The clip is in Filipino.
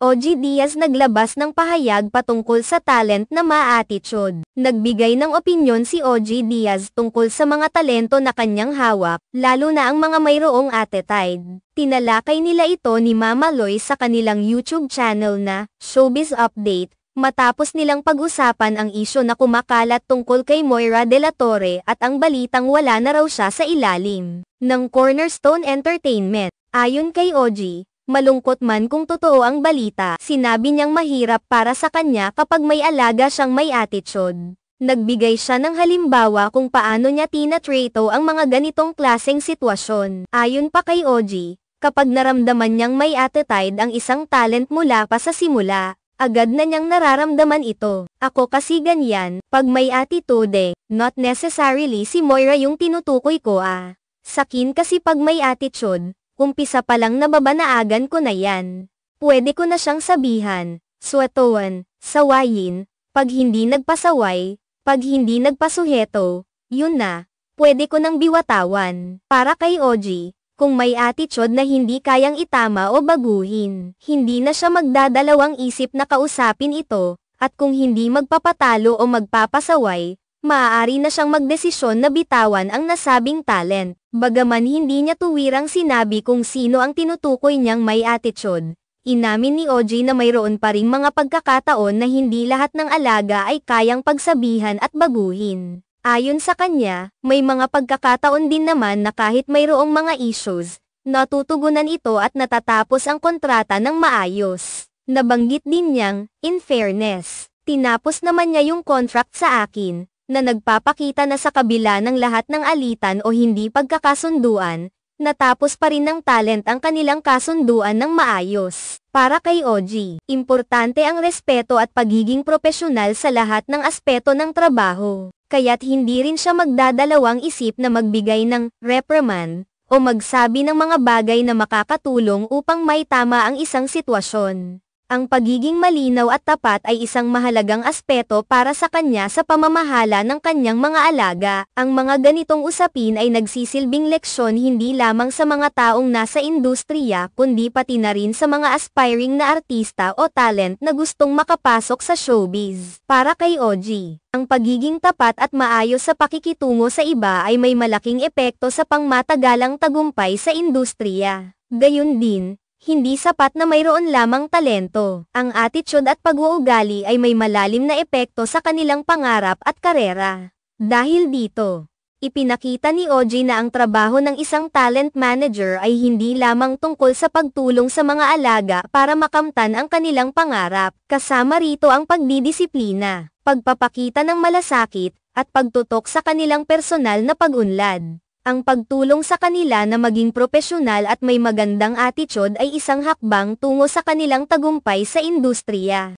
OG Diaz naglabas ng pahayag patungkol sa talent na ma-attitude. Nagbigay ng opinyon si OG Diaz tungkol sa mga talento na kanyang hawak, lalo na ang mga mayroong attitude. Tinalakay nila ito ni Mama Loy sa kanilang YouTube channel na Showbiz Update, matapos nilang pag-usapan ang isyu na kumakalat tungkol kay Moira de la Torre at ang balitang wala na raw siya sa ilalim ng Cornerstone Entertainment. Ayon kay OG, malungkot man kung totoo ang balita, sinabi niyang mahirap para sa kanya kapag may alaga siyang may attitude. Nagbigay siya ng halimbawa kung paano niya tinatrato ang mga ganitong klaseng sitwasyon. Ayon pa kay OG, kapag naramdaman niyang may attitude ang isang talent mula pa sa simula, agad na niyang nararamdaman ito. Ako kasi ganyan, pag may attitude not necessarily si Moira yung tinutukoy ko Sakin kasi pag may attitude, umpisa pa lang nababanaagan ko na yan. Pwede ko na siyang sabihan, swetuan, sawayin, pag hindi nagpasaway, pag hindi nagpasuheto, yun na, pwede ko nang biwatawan. Para kay OG, kung may attitude na hindi kayang itama o baguhin, hindi na siya magdadalawang isip na kausapin ito, at kung hindi magpapatalo o magpapasaway, maaari na siyang magdesisyon na bitawan ang nasabing talent. Bagaman hindi niya tuwirang sinabi kung sino ang tinutukoy niyang may attitude, inamin ni OG na mayroon pa ring mga pagkakataon na hindi lahat ng alaga ay kayang pagsabihan at baguhin. Ayon sa kanya, may mga pagkakataon din naman na kahit mayroong mga issues, natutugunan ito at natatapos ang kontrata ng maayos. Nabanggit din niyang, in fairness, tinapos naman niya yung contract sa akin, na nagpapakita na sa kabila ng lahat ng alitan o hindi pagkakasunduan, natapos pa rin ng talent ang kanilang kasunduan ng maayos. Para kay OG, importante ang respeto at pagiging propesyonal sa lahat ng aspeto ng trabaho, kaya't hindi rin siya magdadalawang isip na magbigay ng reprimand o magsabi ng mga bagay na makakatulong upang maitama ang isang sitwasyon. Ang pagiging malinaw at tapat ay isang mahalagang aspeto para sa kanya sa pamamahala ng kanyang mga alaga. Ang mga ganitong usapin ay nagsisilbing leksyon hindi lamang sa mga taong nasa industriya kundi pati na rin sa mga aspiring na artista o talent na gustong makapasok sa showbiz. Para kay OG, ang pagiging tapat at maayos sa pakikitungo sa iba ay may malaking epekto sa pangmatagalang tagumpay sa industriya. Gayun din, hindi sapat na mayroon lamang talento. Ang attitude at pag-uugali ay may malalim na epekto sa kanilang pangarap at karera. Dahil dito, ipinakita ni OG na ang trabaho ng isang talent manager ay hindi lamang tungkol sa pagtulong sa mga alaga para makamtan ang kanilang pangarap. Kasama rito ang pagdidisiplina, pagpapakita ng malasakit, at pagtutok sa kanilang personal na pag-unlad. Ang pagtulong sa kanila na maging propesyonal at may magandang attitude ay isang hakbang tungo sa kanilang tagumpay sa industriya.